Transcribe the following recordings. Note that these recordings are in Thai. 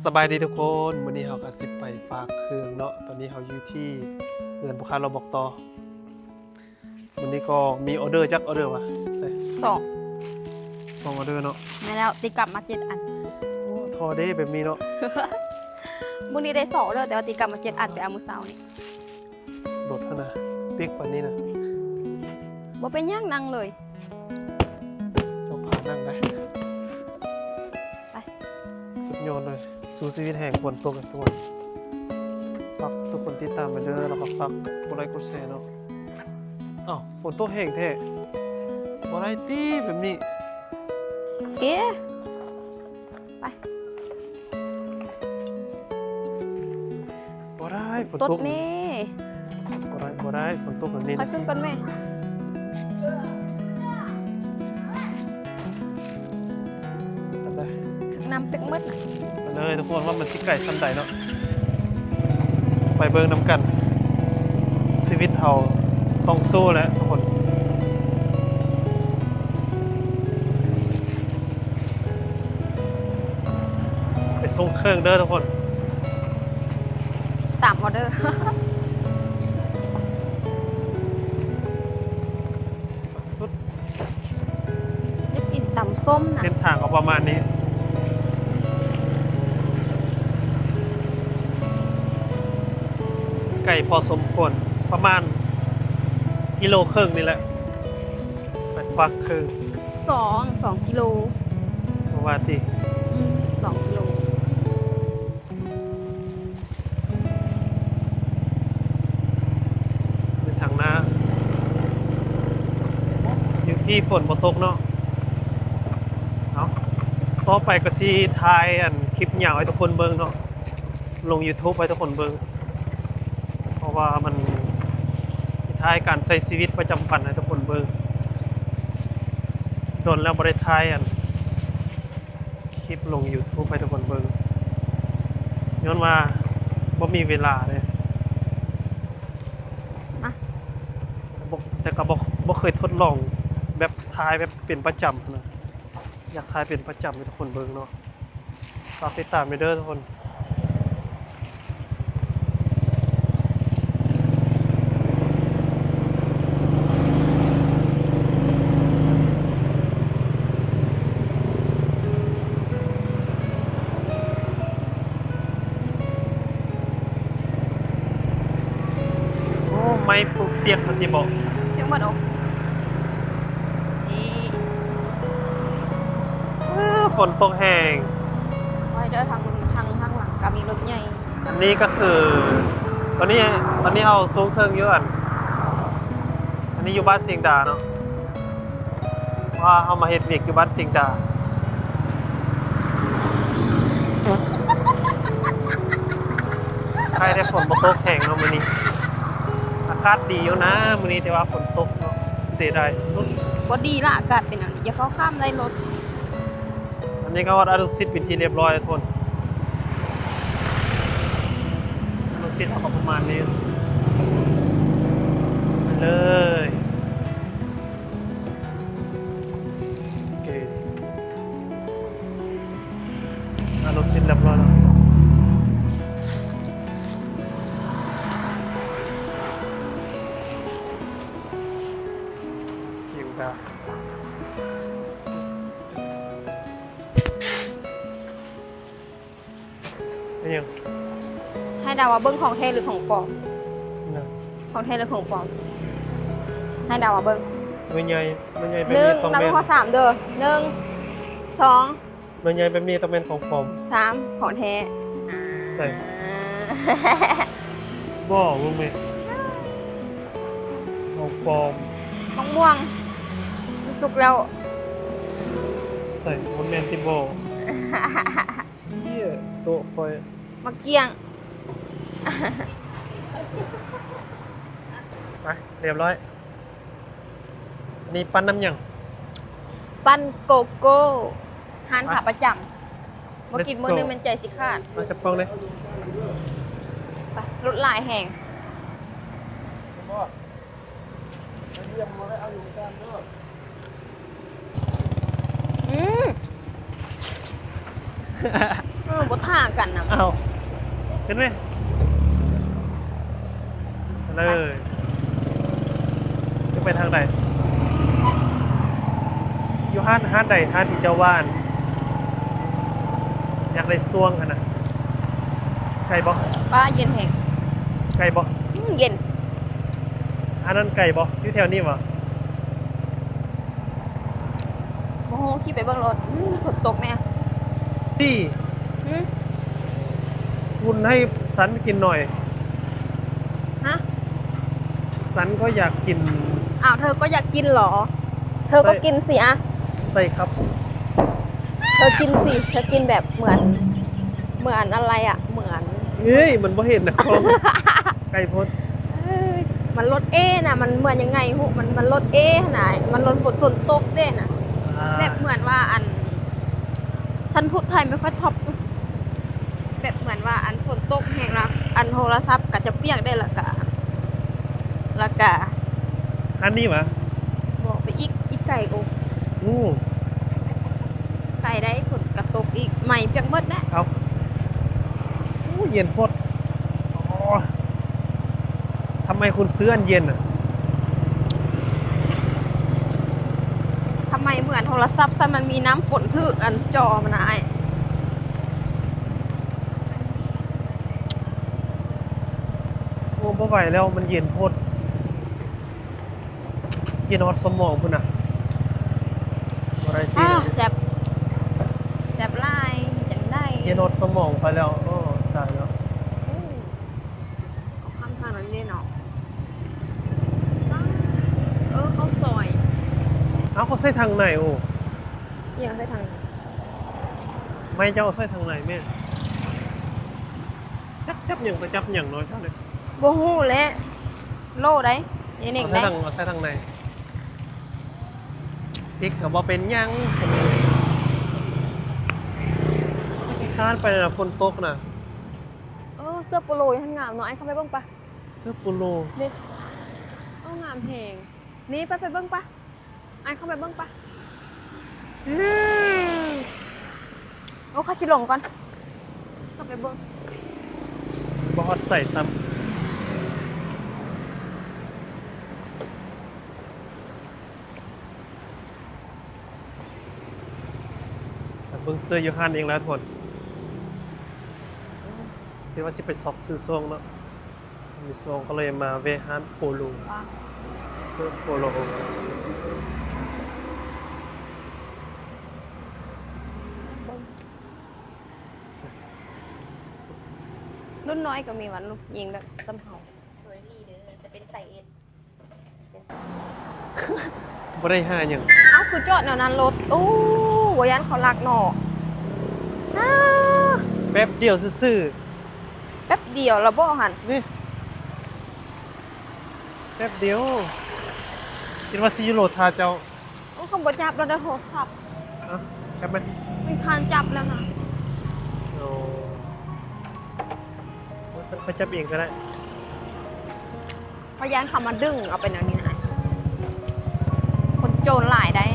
สบายดีทุกคนวันนี้เราก็สิไปฝากเครื่องเนาะตอนนี้เราอยู่ที่เรือนผู้ค้าเราบอกต่อวันนี้ก็มีออเดอร์จักออเดอร์วะใช่สองออเดอร์เนาะไม่แล้วตีกลับมา7 อันโอ้ทอเด้แบบนี้เนาะ มื้อนี้ได้2เลยแต่ว่าตีกลับมา7 อันไปเอามื้อเช้านี่โดดเท่านะปิ๊กกว่านี้นะบ่เป็นหยังนั่งเลยเจ้าพานั่งได้ไปสุดยอดเลยสู้ชีวิตแห่งฝนตกกันทุกวันฝากทุกคนติดตามมาเด้อแล้วก็ฝากกดไลค์กดแชร์เนาะอ้าวฝนตกแห้งแท้บ่ได้ตีแบบนี้เอ๊ะไปบ่ได้ฝนตตกดนี่บ่ได้ฝนตกแบบนี้ค่อยขึ้นก่อนแม่น้ำเป๊กมืดมาเลยทุกคนว่ามันสิไก่ซ้ำใดเนาะไปเบิ่งน้ำกันชีวิตเฮาต้องสู้แล้วทุกคนไปส่งเครื่องเด้อทุกคน3 ออเดอร์สุดได้กินตำส้มนะเส้นทางก็ประมาณนี้ไก่พอสมควรประมาณ1.5 กิโลนี่แหละไปฟักครึ่ง2 กิโลเพราะว่าที่2 กิโลเป็นทางหน้าอยู่ที่ฝนบ่ตกเนาะต่อไปก็สิถ่ายคลิปยาวให้ทุกคนเบิ่งเนาะลง YouTube ให้ทุกคนเบิ่งเพราะว่ามันถ่ายการใช้ชีวิตประจำวันให้ทุกคนเบิ่งโดนแล้วบ่ได้ถ่ายคลิปลง YouTube ให้ทุกคนเบิ่งย้อนว่าบ่มีเวลาเลยแต่ก็บ่เคยทดลองแบบถ่ายแบบเป็นประจำนะอยากถ่ายเป็นประจำให้ทุกคนเบิ่งเนาะฝากติดตามไปเด้อทุกคนโอ้ไม่ปุ๊บเปียกมันสิบอกเพียงหมดนี่ฝนตกแห้งไว้เด้อทางหลังก็มีรถใหญ่อันนี้ก็คือตอนนี้เอาสูงเครื่องเยอะอันนี้อยู่บ้านเสียงดาเนาะว่าเอามาเฮ็ดเวียกอยู่บ้านเสียงดาใครได้ฝนบ่ตกแห้งเนาะมื้อนี้อากาศดีอยู่นะมื้อนี้แต่ว่าฝนตกเนาะเสียดายสุดบ่ดีละอากาศเป็นอันนี้อย่าเข้าข้ามได้รถอันนี้ก็วัดอนุสิตเป็นที่เรียบร้อยแล้วทุกคนอนุสิตเขาก็ประมาณนี้เลยโอเคอนุสิตเรียบร้อยแล้วเสียงดังยังให้ดาวว่าเบิ้งของแท้หรือของปลอมนะของแท้หรือของปลอมให้ดาวว่าเบิ้งมันใหญ่แบบนี้ต้องนับ เป็นข้อ3เด้อ1 2มันใหญ่แบบนี้ต้องเป็นของปลอม3ของแท้ใส่บ่รู้ไหมของปลอมมะม่วงสุกแล้วใส่บนแมนติโบเยี่ยโต๊ะคอยมะเกียงไปเรียบร้อยนี่ปั้นน้ำยังปั้นโกโก้ทานผักประจำมากินมื้อนึงมันใจสิขาดมาจับกล้องเลยไปรถลายแห้งบ่ท่า กันนะ อ้าวเห็นไหมเลยจะไปทางไหนอยู่ห้านใดห้านที่เจ้าว่านอยากได้ซ่วงกันนะไก่บ่ ป้าเย็นแห้ง ไก่บ่ เย็น อันนั้นไก่บ่อยู่แถวนี้บ่ โอ้โหขี่ไปเบิ่งรถฝนตกแน่ ที่ หืม คุณให้สันกินหน่อย ฮะ สันก็อยากกิน อ้าวเธอก็อยากกินเหรอ เธอก็กินสิอะ ใส่ครับ เธอกินสิเธอกินแบบเหมือนอะไรอะเหมือน เฮ้ยมันบ่เห็นนะ ไก่พด เอ้ยมันรถเอน่ะ มันเหมือนยังไงหูมันรถเอขนาดมันรถฝนตกเด้น่ะ แบบเหมือนว่าฉันพูดไทยไม่ค่อยท็อปแบบเหมือนว่าฝนตกแห้งแล้วโทรศัพท์ก็จะเปียกได้ละกะอันนี้หวะ บอกไปอีกไก่กู อู้ ไก่ได้ฝนกระตกอีกใหม่เปียกหมดแน่ เอาอู้เย็นโพดอ๋อทำไมคุณซื้ออันเย็นอ่ะ ทำไมเหมือนโทรศัพท์ซะมันมีน้ำฝนทึกจอมันนะไอ้ โอ้บ่ไหวแล้วมันเย็นโพดเย็นฮอดสมองพุ่นน่ะอะไรที่ แซบไล่จังได้ เย็นฮอดสมองไปแล้วโอ้ตายแล้ว เอาข้ามทางนั้นได้เนาะเขาซอย เอาเขาใส่ทางไหนโอ้ ยังได้ทาง ไม่เจ้าเอาใส่ทางไหนแม่จับหยังไปจับหยังน้อยเท่านี้ โบหูและโลได้ยังเด็ก เอาใส่ ได้ เอาใส่ทางไหนพริกกับบ่เป็นหยังข้านไปนะฝนตกน่ะ เสื้อโปโลยันงามเนาะไอ้เข้าไปเบิ่งปะ เสื้อโปโล นี่งามแหงนี่ไปเบิ่งปะไอ้เข้าไปเบิ่งปะข้าชิลงก่อนเข้าไปเบิ่ง บอดใส่ซ้ำเบิ่งเสื้อยูฮันเองแล้วทุกคนคิดว่าจะไปซอกซื้อซองเนาะมีซองก็เลยมาเวฮันโปโล ว้า เสื้อโปโล รุ่นน้อยก็มีวันลูกยิงแบบซ้ำเฮาสวยดีเด้อจะเป็นใส่เอ็น บ่ได้หาหยัง คือจอดแนวนั้นรถโอ้วยันเขาลักหนอ แป๊บเดียวซื่อ แป๊บเดียวแล้วบ่หัน ๆนี่แป๊บเดียวคิดว่าสิยูโรทาเจ้า เขาบ่จับเราได้โทรศัพท์ เอ้าแป๊บไหม มันคานจับแล้วนะ โอ้ฉันเขาจับเองก็ได้ พยานเขามาดึงเอาไปแนวนี้นะคนโจรหลายได้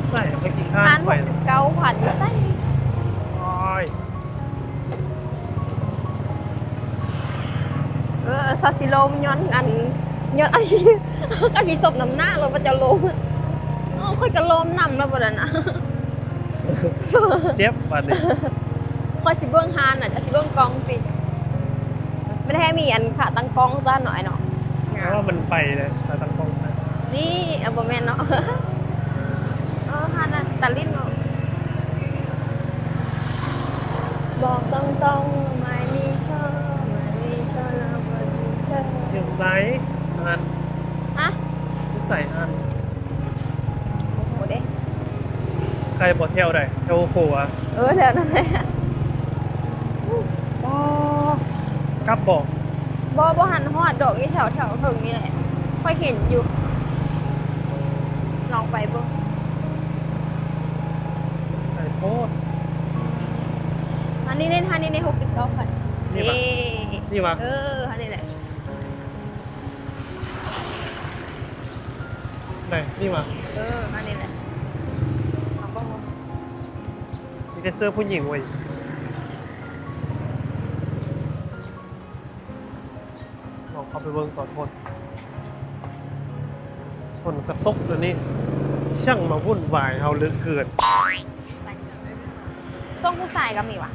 ใส่ไปกี่ข้าง พัน ไป 69,000ได้ โอ้ย ซาซิโลมย้อนอันมีศพน้ำหน้าเราก็จะลมค่อยกระลมนำแล้วบ่นั้นนะ เจ็บบัดนี้ ค่อยสิเบื้องฮานน่ะจะสิเบื้องกองสิไม่ได้ให้มีอันขาตั้งกล้องซะหน่อยเนาะ เพราะว่ามันไปเลยตาตั้งกล้องใส่ นี่บ่แม่นเนาะ ฮานะตะลิ้นเนาะบอกตรงๆไม่มีเธอแล้วบ่มีเธอ เที่ยวไซส์อัน ฮะ ที่ใส่อัน โอ้โหเด้ ใครบอกเที่ยวได้เที่ยวโคอ่ะ แถวนั้นแหละ กลับบอก บ่หันฮอดดอกอีแถวถึงนี่แหละค่อยเห็นอยู่ลองไปเบิ่ง ไอ้โคตร อันนี้ใน69,000 นี่ปะ นี่วะ อันนี้แหละ ไหนนี่มา อันนี้แหละเอาเบิ่งว่า มีแต่เสื้อผู้หญิงเว้ยลองเข้าไปเบิ่งก่อนคนฝนกระตกตัวนี้ช่างมาวุ่นวายเฮาเหลือเกิน ส่งผู้ชายก็มีว่ะ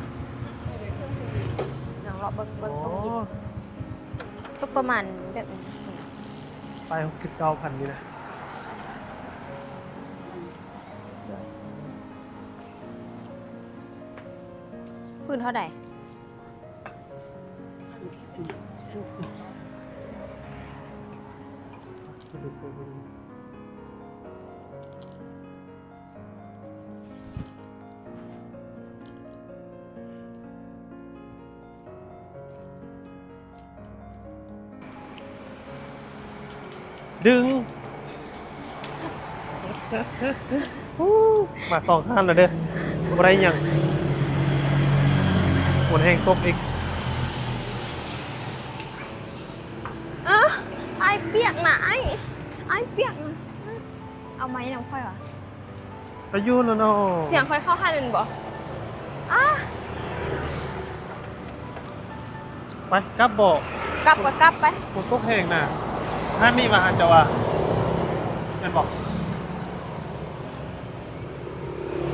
ลองเลาะเบิ่งส่งยินสักประมาณแบบนี้ ไป69,000นี่นะ พื้นเท่าใด ไปซื้อมาดูดึง มาสองข้างแล้วเด้อบ่ได้หยังฝนแห้งตกอีก ไอ้เปียกนะไอ้เปียกนะเอาไหมน้ำค่อยวะ ไปอยุ่นแล้วเนาะ เสียงค่อยเข้าให้เลยบ่อ่ะ ไปกลับบอก กลับก็กลับไป ฝนตกแห้งน่ะท่านนี่มาหันจะว่าแม่นบอก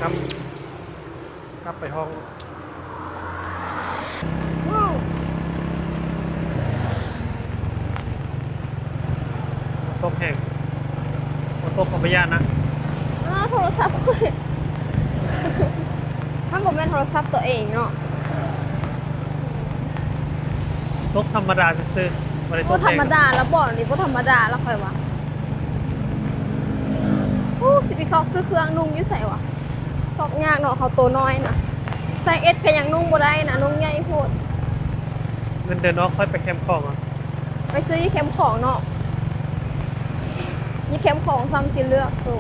ครับกลับไปห้องฝนตกแห้งฝนตกขอพยานนะ โทรศัพท์คุยมันผมเป็นโทรศัพท์ตัวเองเนาะ ตกธรรมดาซื่อๆบ่ได้ต ก็ ก ธร แห้ง รมดาแล้วบอกนี่ก็ธรรมดาแล้วค่อยวะสิไปซอกซื้อเครื่องนุ่งอยุ่ใส่วะซอกยากเนาะเขาตัวน้อยนะใส่เอสก็ยังนุ่งบ่ได้นะนุ่งใหญ่โพด เงินเดือนน้องค่อยไปแคมป์ของอ่ะ ไปซื้อยี่เข็มของเนาะยี่เข็มของซ้ำสิเลือกสู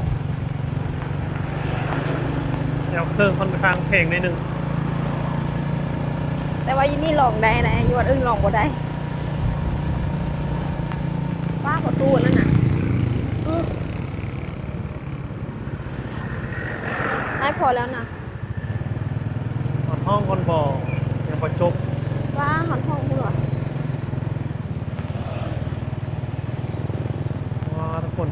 เดี๋ยวเครื่องค่อนข้างเพลงนิดนึง แต่ว่ายี่นี่ลองได้นะยี่วันอื่นลองบ่ได้ป้าขอตู้นั่นน่ะได้พอแล้วนะ ห้องคนบอกยังประจบ ว่าหอนห้องคุณหรอ ว่าทุกคน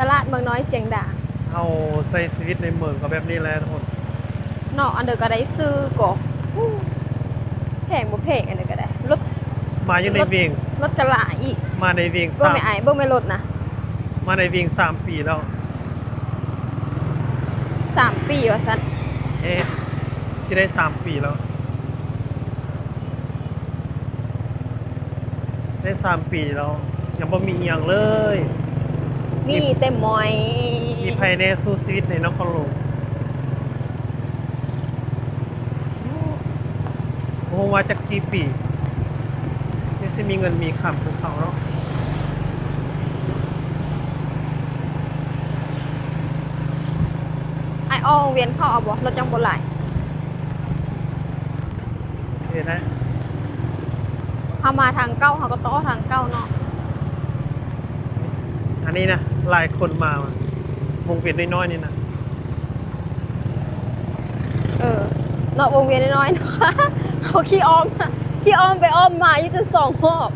ตลาดเมืองน้อยเสียงด่า เอาใส่ชีวิตในเมืองก็แบบนี้แหละทุกคน เนาะอันเดอร์ก็ได้ซื้อก่อแพงบ่แพงอันเดอร์ก็ได้รถ มาอยู่ในเวียง รถกระหล่ายอีก มาในเวียง เบิ่งไม่อายเบิ่งไม่รถนะ มาในเวียง3 ปีแล้ว 3 ปีว่าซั่น เอ๊ะสิได้3 ปีแล้ว ได้3 ปีแล้ว ยังบ่มีอหย่างเลย มีแต่หมอย มีภายในสู้ชีวิตในนครหลวงโอ้ว่าจะกี่ปียังสิมีเงินมีคำของเขาเนาะ ไอออเวียนเข้าเอาบ่รถจังบ่หลาย โอเคนะ เฮามาทางเก้าเฮาก็ต่อทางเก้าเนาะ อันนี้นะหลายคนมาวงเวียนน้อยๆนี่นะ เนาะวงเวียนน้อยๆนะคะ เขาขี้อ้อมขี้อ้อมไปอ้อมมาอยู่แต่2รอบ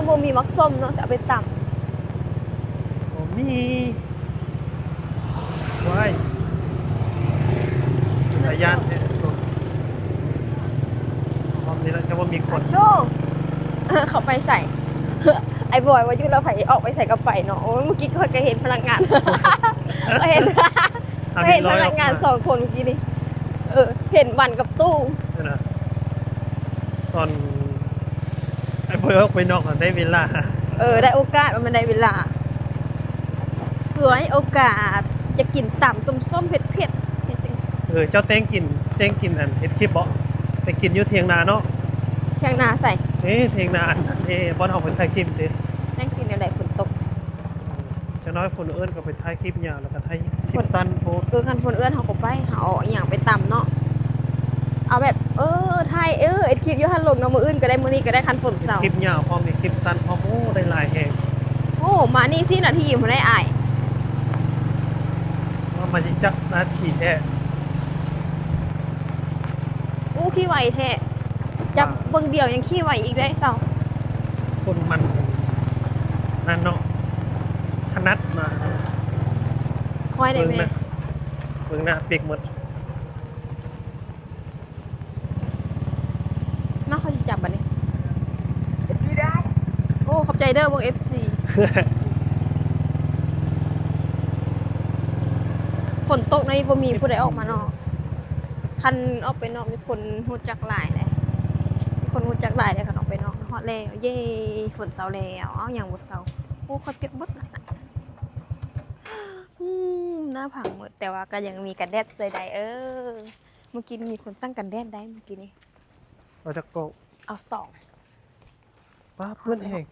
บ่มีมักส้มเนาะจะเอาไปตำ โอ้มีว้ายสายยานเนี่ยรอบนี้แล้วจะว่ามีคน โชว์ เขาไปใส่ ไอ้บอยว่ายุเราไผออกไปใส่กระไปเนาะโอ้ยเมื่อกี้ก็เห็นพนักงาน เห็น เห็นพนักงาน2 คนเมื่อกี้นี่เห็นวันกับตู้ นี่นะตอนไอ้เพื่อนออกไปนอกได้เวลา ได้โอกาสมันได้เวลา สวยโอกาสจะกินต่ำส้มๆเผ็ดๆเผ็ดจัง เจ้าเต้งกินอันเฮ็ดคลิปบ่ไปกินอยู่เทียงนาเนาะ เชียงนาใส่ เทียงนาอันนั้นบ่เอาไปถ่ายคลิปเด้ นั่งกินในฝนตก จะน้อยคนเอิ้นก็ไปถ่ายคลิปยาวแล้วก็ถ่ายคลิปสั้นโพสต์ คันฝนเอื้อนเขาก็ไปเขาเอาอหย่างไปต่ำเนาะเอาแบบไทยเอ็ดคลิปอยู่หันลงเนาะมืออื่นก็ได้มือนี้ก็ได้คันฝนเสา คลิปยาวพร้อมมีคลิปสั้นพร้อมโอ้ได้หลายแฮง โอ้มานี่4 นาทีผมได้อาย มาจิจักนาทีแท้ อู้ขี้ไหวแท้จับเบิ่งเดียวยังขี้ไหวอีกได้เศร้า คนมันนั่นเนาะถนัดมา คอยได้ไหม เบิ่งหน้าเปียกหมด มาเขาจะจับบัดนี้ FC ได้โอ้ขอบใจเด้อวง FC ฝนตกในบ่มีผู้ใดออกมานอกคันออกไปนอกมีคนฮู้จักหลายเลยมีคนฮู้จักหลายเลยคันออกไปนอกฮอดแล้วเย้ฝนเซาแล้วเอ้าหยังบ่เซาโอ้ค่อยเปียกเบิดน่ะหน้าผังหมดแต่ว่าก็ยังมีกันแดดใส่ได้เมื่อกี้มีคนสั่งกันแดดได้เมื่อกี้นี้ เราจะกล้อง เอา2 ป้าเพื่อนแห้ง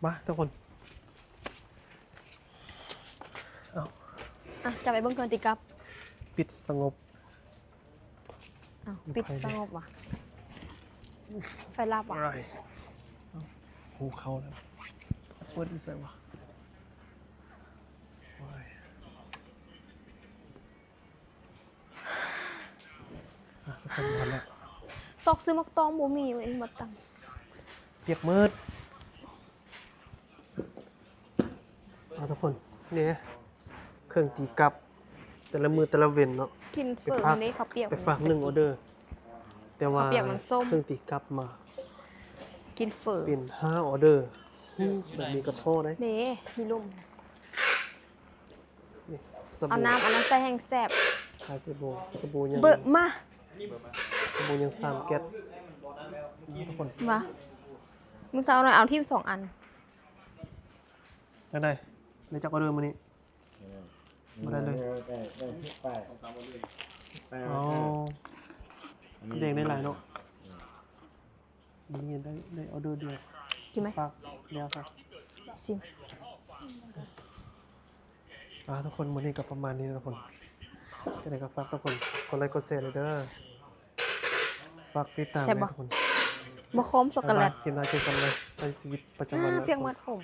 มาทุกคนเอา อ่ะจะไปเบิ่งก่อนติกับ ปิดสงบ อ้าวปิดสงบว่ะไฟลับว่ะ อะไรหูเขาแล้วเปิดอีใส่วะว้ายทุกคนมาแล้ว ซอกซื้อมักตองบ่มีไว้มักตัง เปียกมืดเอาทุกคนนี่เครื่องตีกลับ แต่ละมือแต่ละเว้นเนาะ กินเฟิร์มนี้เขาเปียก ไปฝาก1 ออเดอร์ แต่ว่า ข้าวเปียกมันส้ม เครื่องตีกลับมา กินเฟิร์ เป็น5 ออเดอร์แบบนี้ก็โทษได้ เน่มีลม นี่ส เอา บู่ น้ำอันนั้นใส่แห้งแซ่บ ขายสบู่ยัง เบิกมา สบู่ยัง3 แก๊สทุกคน มามึงเอาหน่อยเอาที่2 อัน ได้ได้จากออเดอร์มานี้มาได้เลยอ๋อเด็กได้หลายเนาะนี่ได้ออเดอร์เดียว กินไหม ฝากเดียวครับ ชิม ทุกคนวันนี้ก็ประมาณนี้นะทุกคนจะได้ก็ฝากทุกคนกดไลค์กดแชร์เลยเด้อฝากติดตามเลยทุกคน บ่คมช็อกโกแลต คลิปหน้าเจอกันเลยใช้ชีวิตประจำวันนะ เพียงมัดผม